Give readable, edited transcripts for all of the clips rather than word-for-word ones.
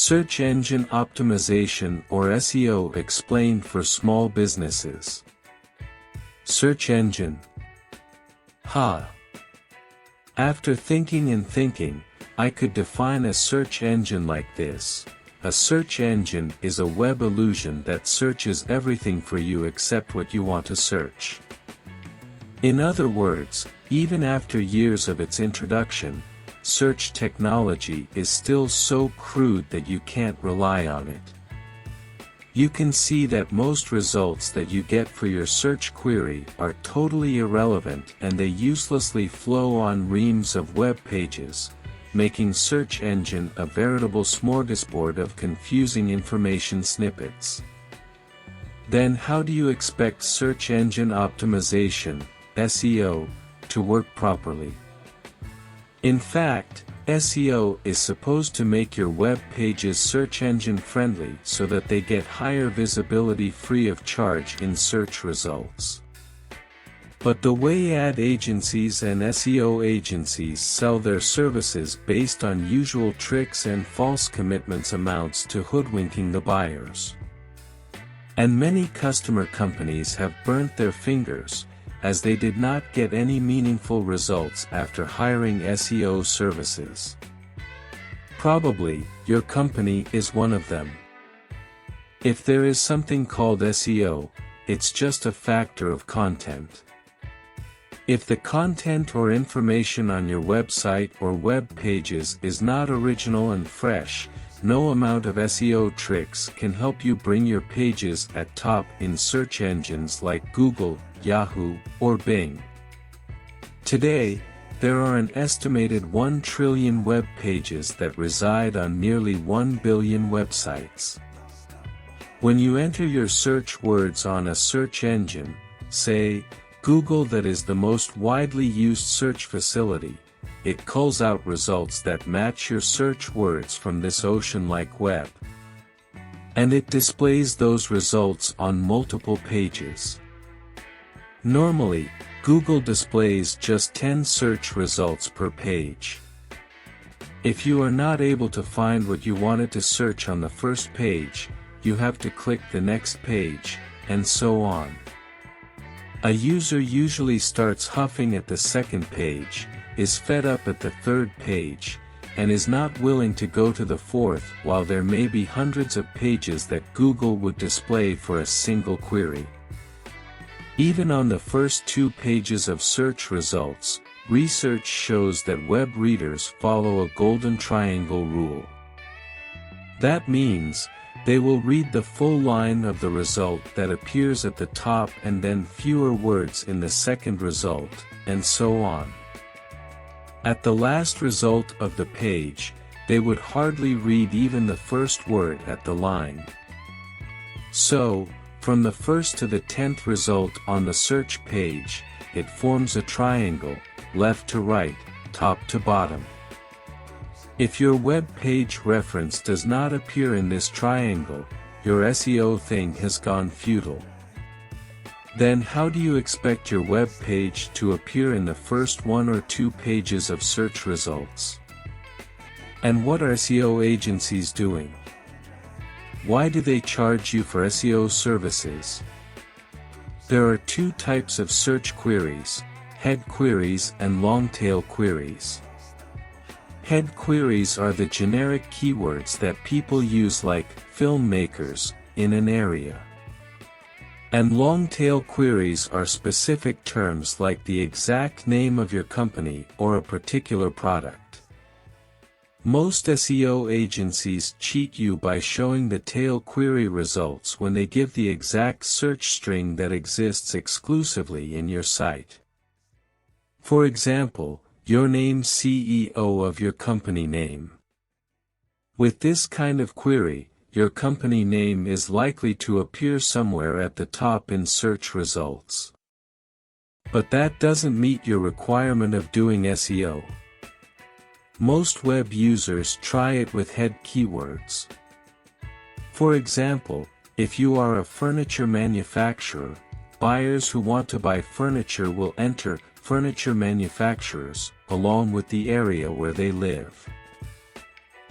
Search engine optimization or SEO explained for small businesses. Search engine. After thinking and thinking, I could define a search engine like this. A search engine is a web illusion that searches everything for you except what you want to search. In other words, even after years of its introduction, search technology is still so crude that you can't rely on it. You can see that most results that you get for your search query are totally irrelevant and they uselessly flow on reams of web pages, making search engine a veritable smorgasbord of confusing information snippets. Then how do you expect search engine optimization, SEO, to work properly? In fact, SEO is supposed to make your web pages search engine friendly so that they get higher visibility free of charge in search results. But the way ad agencies and SEO agencies sell their services based on usual tricks and false commitments amounts to hoodwinking the buyers. And many customer companies have burnt their fingers, as they did not get any meaningful results after hiring SEO services. Probably, your company is one of them. If there is something called SEO, it's just a factor of content. If the content or information on your website or web pages is not original and fresh, no amount of SEO tricks can help you bring your pages at top in search engines like Google, Yahoo, or Bing. Today, there are an estimated 1 trillion web pages that reside on nearly 1 billion websites. When you enter your search words on a search engine, say, Google, that is the most widely used search facility, it culls out results that match your search words from this ocean-like web. And it displays those results on multiple pages. Normally, Google displays just 10 search results per page. If you are not able to find what you wanted to search on the first page, you have to click the next page, and so on. A user usually starts huffing at the second page, is fed up at the third page, and is not willing to go to the fourth, while there may be hundreds of pages that Google would display for a single query. Even on the first 2 pages of search results, research shows that web readers follow a golden triangle rule. That means, they will read the full line of the result that appears at the top and then fewer words in the second result, and so on. At the last result of the page, they would hardly read even the first word at the line. So, from the first to the 10th result on the search page, it forms a triangle, left to right, top to bottom. If your web page reference does not appear in this triangle, your SEO thing has gone futile. Then how do you expect your web page to appear in the first 1 or 2 pages of search results? And what are SEO agencies doing? Why do they charge you for SEO services? There are 2 types of search queries, head queries and long-tail queries. Head queries are the generic keywords that people use like filmmakers in an area. And long-tail queries are specific terms like the exact name of your company or a particular product. Most SEO agencies cheat you by showing the tail query results when they give the exact search string that exists exclusively in your site. For example, your name, CEO of your company name. With this kind of query, your company name is likely to appear somewhere at the top in search results. But that doesn't meet your requirement of doing SEO. Most web users try it with head keywords. For example, if you are a furniture manufacturer, buyers who want to buy furniture will enter furniture manufacturers, along with the area where they live.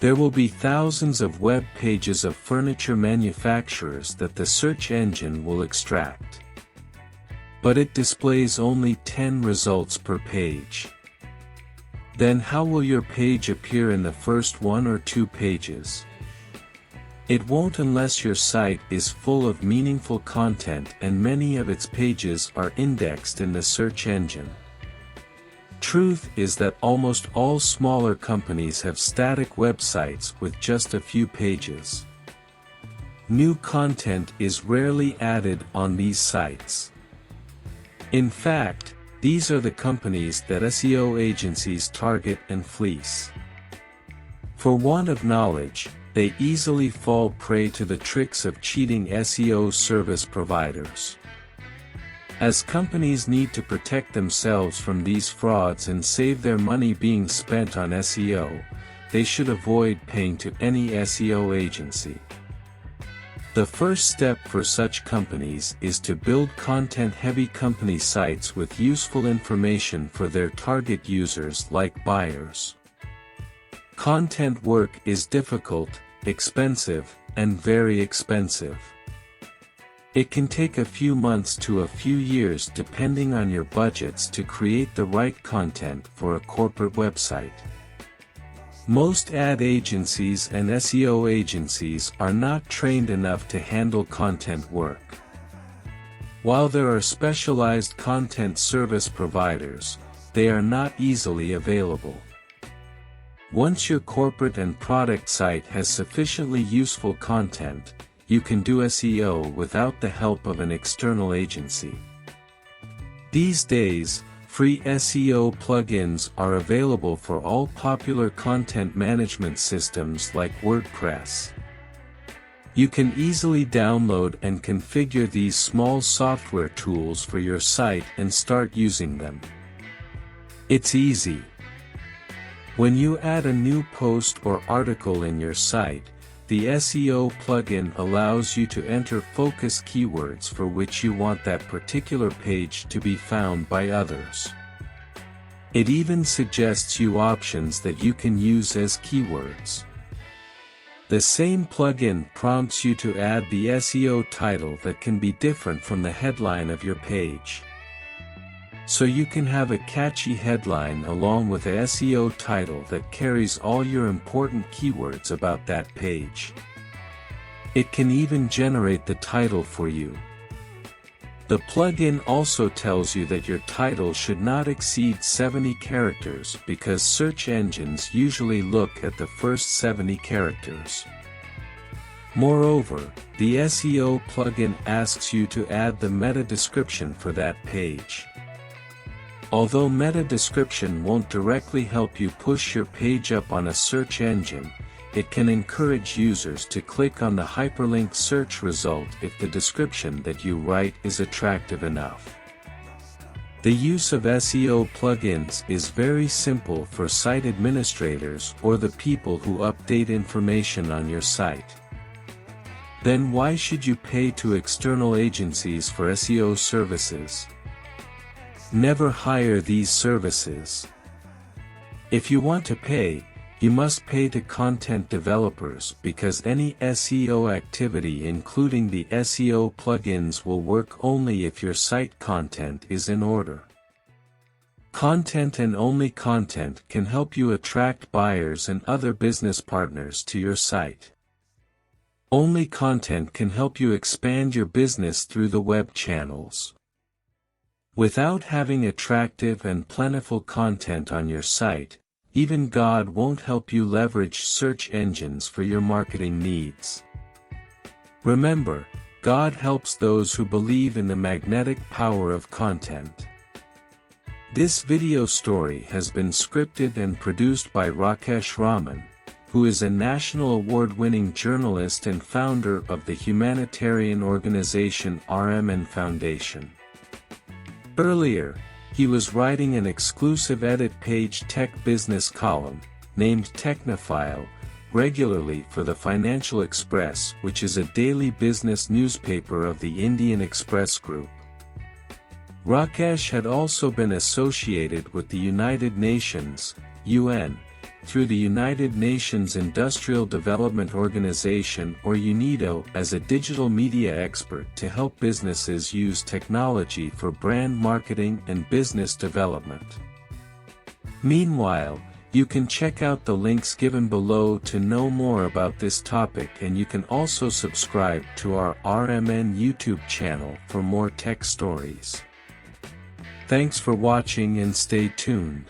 There will be thousands of web pages of furniture manufacturers that the search engine will extract. But it displays only 10 results per page. Then how will your page appear in the first 1 or 2 pages? It won't unless your site is full of meaningful content and many of its pages are indexed in the search engine. Truth is that almost all smaller companies have static websites with just a few pages. New content is rarely added on these sites. In fact, these are the companies that SEO agencies target and fleece. For want of knowledge, they easily fall prey to the tricks of cheating SEO service providers. As companies need to protect themselves from these frauds and save their money being spent on SEO, they should avoid paying to any SEO agency. The first step for such companies is to build content-heavy company sites with useful information for their target users like buyers. Content work is difficult, expensive, and very expensive. It can take a few months to a few years depending on your budgets to create the right content for a corporate website. Most ad agencies and SEO agencies are not trained enough to handle content work. While there are specialized content service providers, they are not easily available. Once your corporate and product site has sufficiently useful content, you can do SEO without the help of an external agency. These days, free SEO plugins are available for all popular content management systems like WordPress. You can easily download and configure these small software tools for your site and start using them. It's easy. When you add a new post or article in your site, the SEO plugin allows you to enter focus keywords for which you want that particular page to be found by others. It even suggests you options that you can use as keywords. The same plugin prompts you to add the SEO title that can be different from the headline of your page. So you can have a catchy headline along with a SEO title that carries all your important keywords about that page. It can even generate the title for you. The plugin also tells you that your title should not exceed 70 characters because search engines usually look at the first 70 characters. Moreover, the SEO plugin asks you to add the meta description for that page. Although meta description won't directly help you push your page up on a search engine, it can encourage users to click on the hyperlink search result if the description that you write is attractive enough. The use of SEO plugins is very simple for site administrators or the people who update information on your site. Then why should you pay to external agencies for SEO services? Never hire these services. If you want to pay, you must pay to content developers because any SEO activity including the SEO plugins will work only if your site content is in order. Content and only content can help you attract buyers and other business partners to your site. Only content can help you expand your business through the web channels. Without having attractive and plentiful content on your site, even God won't help you leverage search engines for your marketing needs. Remember, God helps those who believe in the magnetic power of content. This video story has been scripted and produced by Rakesh Raman, who is a national award-winning journalist and founder of the humanitarian organization RMN Foundation. Earlier, he was writing an exclusive edit page tech business column, named Technophile, regularly for the Financial Express, which is a daily business newspaper of the Indian Express Group. Rakesh had also been associated with the United Nations, UN, through the United Nations Industrial Development Organization or UNIDO as a digital media expert to help businesses use technology for brand marketing and business development. Meanwhile, you can check out the links given below to know more about this topic, and you can also subscribe to our RMN YouTube channel for more tech stories. Thanks for watching and stay tuned.